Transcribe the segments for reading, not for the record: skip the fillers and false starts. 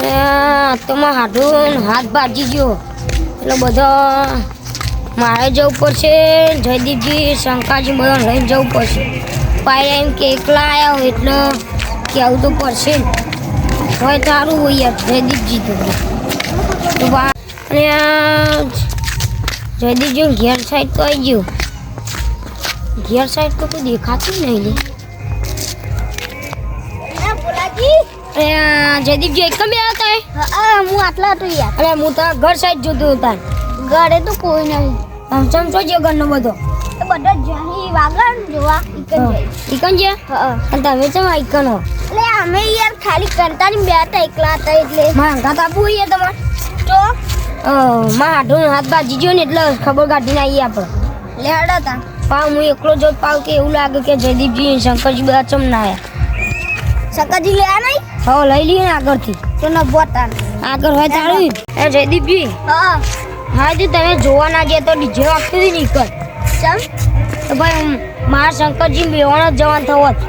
તો માં હાથું હાથ ભાજી ગયો એટલે બધો મારે જવું પડશે. જયદીપજી શંકાજી બધા લઈને જવું પડશે. પાયરા એમ કે એકલા આવ્યા હોય એટલે કહેવું તો પડશે ને. હોય સારું હોય યાર જયદીપજી તો અને જયદીપજી ઘેર સાઈડ તો આવી ગયું. ઘેર સાઈડ તો કોઈ દેખાતું નહીં લે. જયદીપજી એક બે હતા હું આટલા હતો યાર. અરે હું તો ઘર સાઈડ જોતો હતા. ઘરે તો કોઈ નહીં. સમસમ છો જે ઘરનો બધો એ બધા જઈ વાગણ જોવા ઈકન છે. અને તમે ચમ ઈકન હો? એટલે અમે યાર ખાલી કરતા ને બે હતા એકલા હતા એટલે માંગા આપવું હોય તમારે તો માં હાથું હાથ બાજી ગયો ને એટલે ખબર કાઢીને આવીએ આપણે. લેડા હતા પાવ હું એકલો જો પાવ કે એવું લાગે કે જયદીપજી શંકરજી બધા ચમ ના આવ્યા. સકાજી લેવા નહીં હવે લઈ લઈએ ને આગળથી તો ન બોતા આગળ હોય તારું. એ જયદીપજી હા હા જો તમે જોવા ના ગયા તો ડીજે વાગતું હતી નીકળ ચમ તો ભાઈ મારા શંકરજી બેવાનો જ જવાન થવો જ.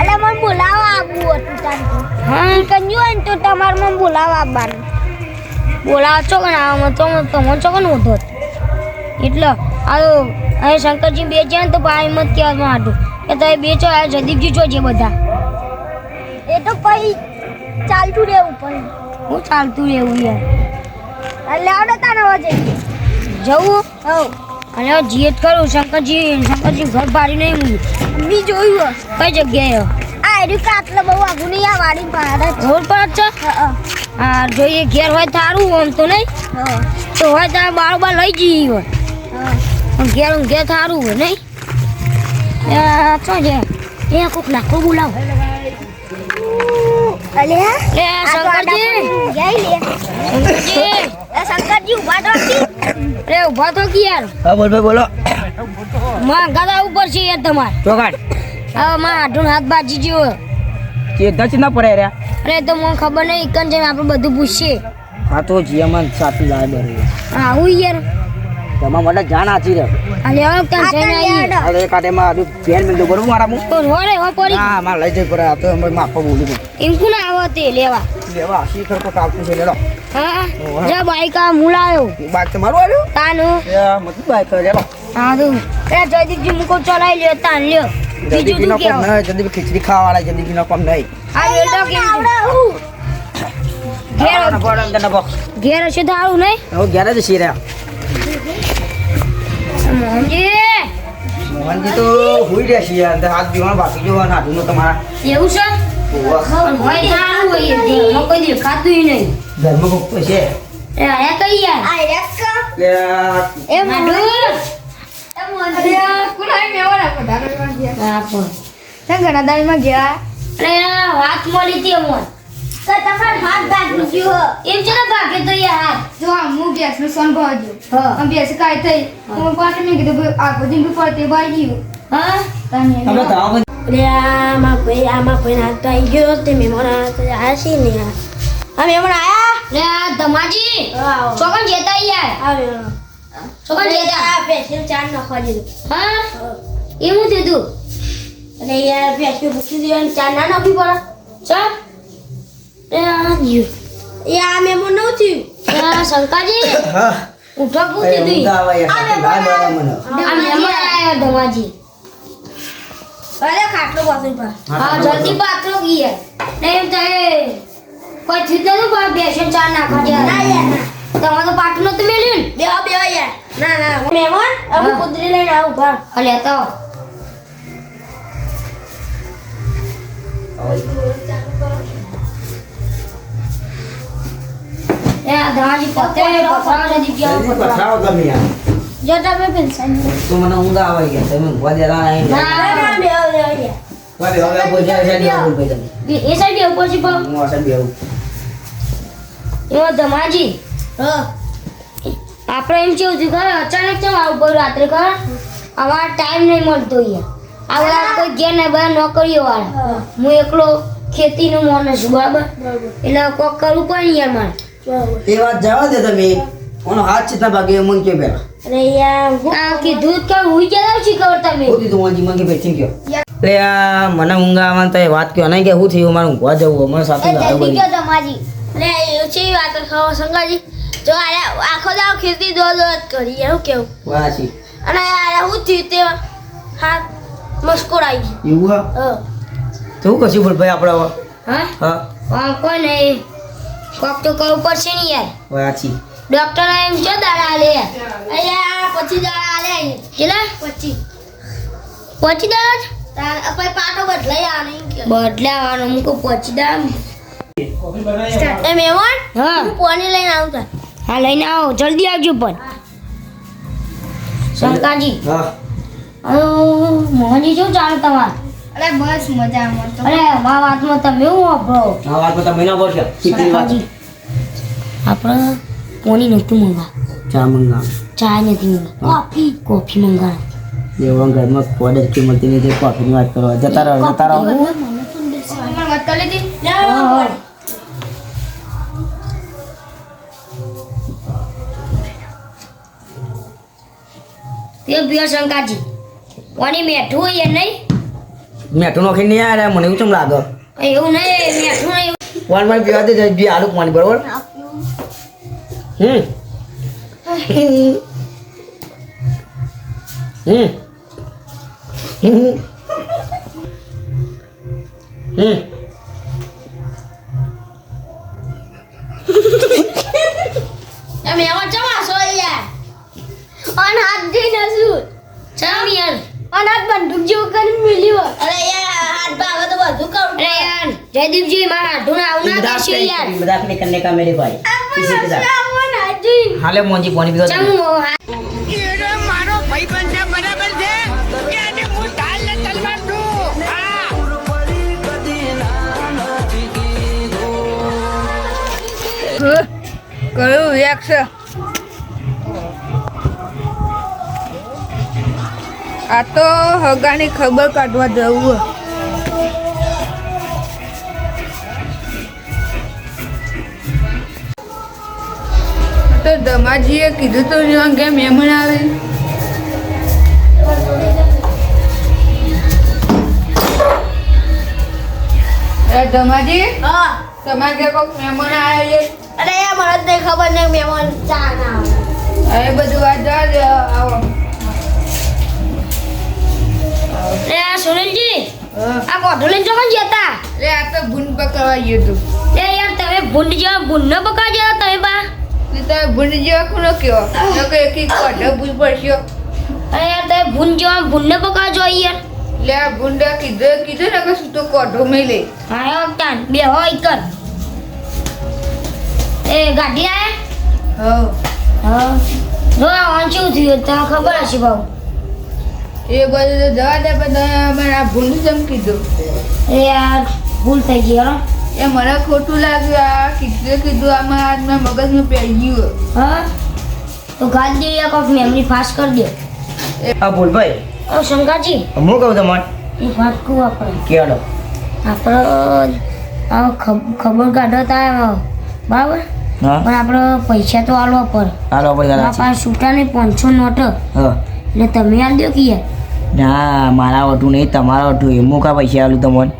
એટલે મને બોલાવવા આવવું હતું તારું. હા કંજુ હોય ને તો તમારે મને બોલાવવા આવવાનું. બોલાવો છો કે ના તો તમને છો કે નહોતો એટલે હવે શંકરજી બે છે ને તો ભાઈ મત કહેવામાં હાટું કે તમે બે છો આ જયદીપજી છો જે બધા એ તો કઈ ચાલતું રહેવું પડે. હું ચાલતું રહેવું યાર. લેવડો તારો જઈએ જવું હવ અને જીએત કરું. શંકરજી ઘર ભારી નહીં હું બી જોયું કઈ જગ્યાએ આ એર્યું કાટલો બહુ આગું નહીં આ વાડી બહાર જ રોડ પર જ છે. હા જોઈએ ઘેર હોય સારું આમ તો નહીં તો હોય તો બાર લઈ જઈએ હોય પણ ઘેર સારું હોય નહીં. શું છે એ કોઈક લાખો બોલાવો. અલ્યા લે શંકરજી શંકરજી શંકરજી ઉભા તો રે ઉભા તો કે યાર. હા બોલ ભાઈ બોલો. માં ગદા ઉપર છે યાર તમારે. ચોકાડ હવે માં હાથું હાથ બાજી ગયો. કે દચ ના પડે રહ્યા. અરે તો મને ખબર નહીં ઈકન જઈને આપણે બધું પૂછીએ. હા તો જીયામાં સાચું લાય બરે. હા હું યાર તમારા માટે જાન આચી રહે. અને હવે ક્યાં જઈને આવીએ. અરે કાટેમાં આડું ફેર મિલતો બરોબર મારા હું. તો રોડે હો પડી હા મારે લઈ જઈ પડે. આ તો અમે માપા બોલી એમ કોને આવો તે લેવા. લેવા શીખર તો કાપતું છે લેડો. હા જા બાઈક આ મુલાયો બાઈક તમારું આવ્યું? તાનું મતલબ બાઈક લેડો. હા તો એ જયદીપજી મુકો ચલાઈ લ્યો તાન લ્યો. બીજું જલ્દી તું કોમ કેવો નહીં. જલ્દી ખીચડી ખાવાવાળા જલ્દી નો કોમ નહીં. આ લેડો કેમ ઘેર હશે તો આવું નહીં. હવે ઘેર જ છીએ રહ્યા. મોહનજી મોહનજી તો હુઈ રહ્યા છીએ. અંદર હાથ બીવાનું બાકી જોવાનું હાથું તમારા. એવું છે પણ હોય સારું હોય ઘરમાં કોઈ દેખાતું નહીં. ઘરમાં કોક છે. એ આયા કઈ યાર આ રેક એ માડું હા પણ ઘણા દાડીમાં ગયા અરે આ વાત મળી હતી અમોન તો તમાર હાથ ભાગી ગયો. એમ છે ને ભાગે તો યાર હાથ જો હું ગેસ નો સોન ભાગ્યો હા આમ બેસ કાઈ થઈ હું પાટે મેં કીધું આગો દિન બી પડતે ભાગ્યું હા તને તમે તો આવો અરે આમાં ભાઈ હાથ આવી ગયો તે મહેમાન આયા છે ને યાર આ મેમણ આયા લે આ ધમાજી ચોકન જેતા યાર ચોકન જેતા આ પેશિયલ ચાર નાખવા દીધું હા એવું દીધું અને યાર પેશિયલ મૂકી દીધું ચાર ના નાખી પડે ચાલ એ આ જીવ એ આ મેમણ નો થયું આ શંકાજી હા ઉઠો પૂછી દી ઊંઘ આવે યાર. લાય મારા મને. આ મહેમાન આયા ધમાજી અરે ખાટલો પાછળ પર હા જલ્દી પાત્રો ગઈ નહીં તો કોઈ થયું નતું પણ બેસે ચા નાખવા ના જાય યાર ના. તમારે તો પાટલું નતું મેલ્યું ને બે યાર ના ના મેમણ હવે કુદરી લઈને આવું ઘર અલે તો એ આ ધમાજી પતે પથરાવા જદી ગયા જલ્દી પથરાવો તમે યાર. જો તમે પેન્શન તો મને ઊંઘ આવે યાર. તમે ઊંઘવા દેલા નહીં. ના બે યાર હવે હવે બોલ જાય છે દેવા બોલ ભાઈ તમે. એ સાઈડ ઉપર છે પણ હું આ સાહેબ બેહું. એમાં ધમાજી હા આપણે એમ કેવું છું ખબર અચાનક કેમ આવું પડ્યું રાત્રે ખબર અમારે ટાઈમ નહીં મળતો અહીંયા આ બધા કોઈ ઘેર નહીં બધા નોકરીઓ વાળા હું એકલો ખેતીનું માણસ છું બરાબર એટલે કોક કરવું પડે યાર મારે એ વાત જવા દે તમે. ઓનો હાથ ચિતના ભાગે મને કે પેલા. અરે યાર આ કીધું કે હું જરા શીખવ તમે ખોટી તો વાંજી મને બેઠી ગયો. એટલે આ મને ઊંઘ આવવાનું તો એ વાત કયો નહીં કે હું થયું મારે ઊંઘવા જવું મને સાથે લાવ્યો જલ્દી બધી. કયો તમારી લે એ છે વાત ખાવા શંકરજી જો આખો દાવ ખેતી દોડ કરી એવું કેવું વાસી અને યાર હું થયું તે હા મસ્કોર આવી ગઈ એવું હા તો હું કશું ભૂલભાઈ આપણે હવે હા હા કોઈ નહીં કોક તો કરવું પડશે ને યાર વાસી ડોક્ટર એમ છે દાડા લે અહીંયા 25 દાડા આલે કેટલા 25 દાડા પછી પાટો બદલાઈ આને બદલાવાનો મુકો 25 દાડા એ મહેમાન હા હું પાણી લઈને આવું તા હા લઈને આવો જલ્દી આવજો પણ શંકાજી હા મોહનજી શું ચાલે તમારે અરે બસ મજામાં તો અરે મા વાતમાં તમે હું વાપરો આ વાતમાં તમે ના બોલશો શીખની વાત આપણે કોની નતું મંગા ચા મંગા ચા નથી મંગા કોફી મંગા એવા ઘરમાં કોડર કિંમત ની જે કોફીની વાત કરો જતા રહો મને વાત કરી લીધી તે પિયો શંકાજી કોની મેઠું હોય નહીં મેઠું નોખી નહીં યાર મને એવું ચમ લાગે એવું નહીં મેઠું નહીં વન માં પીવા દે બી આલુ પાણી બરોબર હમ હમ હમ હમ તમે એમાં જમા છો યાર અન હાથ જઈને શું ચમ યાર અન હાથ બંદૂક જેવું કરી મિલ્યું અરે યાર હાથ ભાવે તો બધું કરું અરે યાર જયદીપજી મારા હાથું આવું ના દેશું યાર मजाक नहीं करने का मेरे भाई किसी के साथ અન હાથ જઈને हाले मोंजी पानी पीवा ચમ મારો ભાઈબંધ છે બરાબર છે કે આજે હું ઢાલને તલવાર દઉં હા કયું એક છે આ તો હગાની ખબર કાઢવા જવું તો દમાજીએ કીધું તો કે મહેમાન આવે દમાજી હા તમારે ઘેર કોઈક મહેમાન આવે અરે યાર મને જ નહીં ખબર નહીં મહેમાન ચા ના આવે એ બધું વાત જવા દે આવો અરે યાર સુનિલજી હા. આ કોઠો લઈને ચોકન જતા લે આ તો ભૂંડ પકડવા ગયું તું એ યાર તમે ભૂંડ જેવા ભૂંડ ન પકા જેવા તમે બા ને તમે ભૂંડ જેવા કોનો કહેવો તો કે એકી કોઢો ભૂલ પડશો અરે યાર તમે ભૂંડ જેવા ભૂંડ ન પકા જો યાર લે આ ભૂંડા કીધું ને કે શું તો કોઢો મેં લે હા એવો તાન બે હોય કર એ ગાડી આયા હા હા જો આ વાંચ્યું થયું તને ખબર હશે બાબુ એ બધું તો જવા દે પણ તમે મને આ ભૂંડ જેમ કીધું એ યાર ભૂલ થઈ ગઈ હો એ મને ખોટું લાગ્યું આ કીધું આમાં આજના મગજમાં પહેરી ગયું હા તો ગાડી દે યાર કોક મેમરી ફાસ્ટ કરી દે આ બોલ ભાઈ ઓ શંકાજી હું કહું તમારે એક વાત કહું આપણે કેડો આપણે આ ખબર કાઢો તા બરાબર હા પણ આપણે પૈસા તો આલવા પર હાલો પર આ પાસે છૂટા ને 500 નોટ હા એટલે તમે આલ દો કે યાર ના મારા ઓટું નહીં તમારા ઓટું એમ કા પૈસા આલું તમને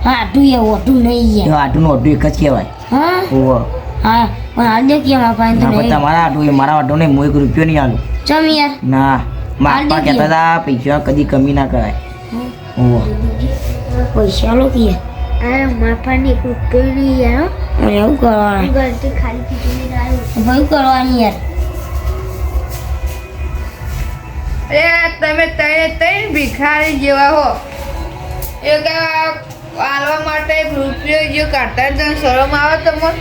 હા આટું યાર ઓટું નહીં યાર આટું ઓટું એક જ કહેવાય હા ઓહો હા પણ આલ દો કે મારા પાસે તો ના પણ નહીં તમારા આટું એ મારા ઓટું નહીં હું 1 રૂપિયો નહીં આલું ચમ યાર ના મારા હાલ પપ્પા દે કહેતા હતા પૈસા કદી કમી ના કરાય ઓહો પૈસા લો કે યાર અરે માફાની રૂપિયો નહીં યાર અને એવું કરવાનું ગલતી ખાલી ખીચડી લાવ્યું ભાઈ કરવાની યાર અરે તમે ત્રણ ભિખારી જેવા હો એક આલવા માટે રૂપિયો જે કાઢતા જ શરમ આવે તમને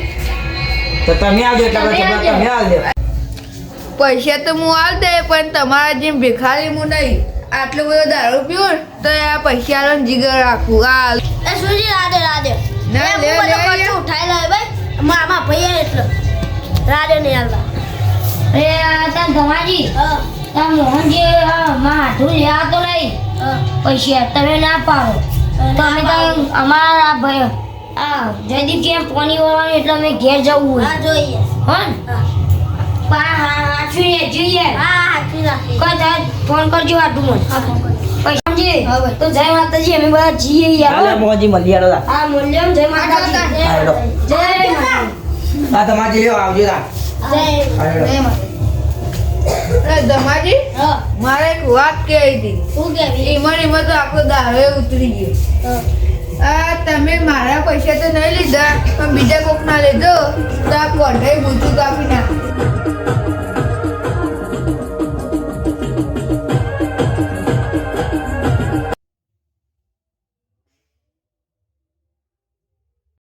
તો તમે આવજો એટલે તમે આવજો પૈસા તો હું આલ દે પણ તમારા જેમ ભિખારી હું નહીં આટલો બધો દારૂ પીવો ને તો આ પૈસા આલો જીગર રાખું આ એ સુજી રાધે રાધે ના, એ લે, હું બધો લે, ખર્ચો લે. ઉઠાઈ લાવે ભાઈ મામા ભાઈ એટલે રાધે નહીં હાલતા એ તા ધમાજી તા મોહનજી માં હાથું લેવા તો નહીં પૈસા તમે ના પાડો તમે તો અમારા ભાઈ આ જયદીપ જેમ પાણી વાળવાનું એટલે અમે ઘેર જવું હોય જોઈએ હો ને હાચવી જોઈએ હા હાચી રાખી કોઈ થાય ફોન કરજો આટલું મને પૈસાજી તો જય માતાજી અમે બધા જઈએ યાર હાલે મોજી મળી આલો આ મૂલ્યમ જય માતાજી હાલો જય માતાજી હા તમારે જે આવજો તા જય માતાજી. અરે ધમાજી મારે એક વાત કહેવી હતી. શું કેવી એમાં તો આપણો દાવે ઉતરી ગયો. તમે મારા પૈસા તો નહીં લીધા પણ બીજા કોકના લીધો તો આ કોઢાઈ બૂચું કાપી નાખ.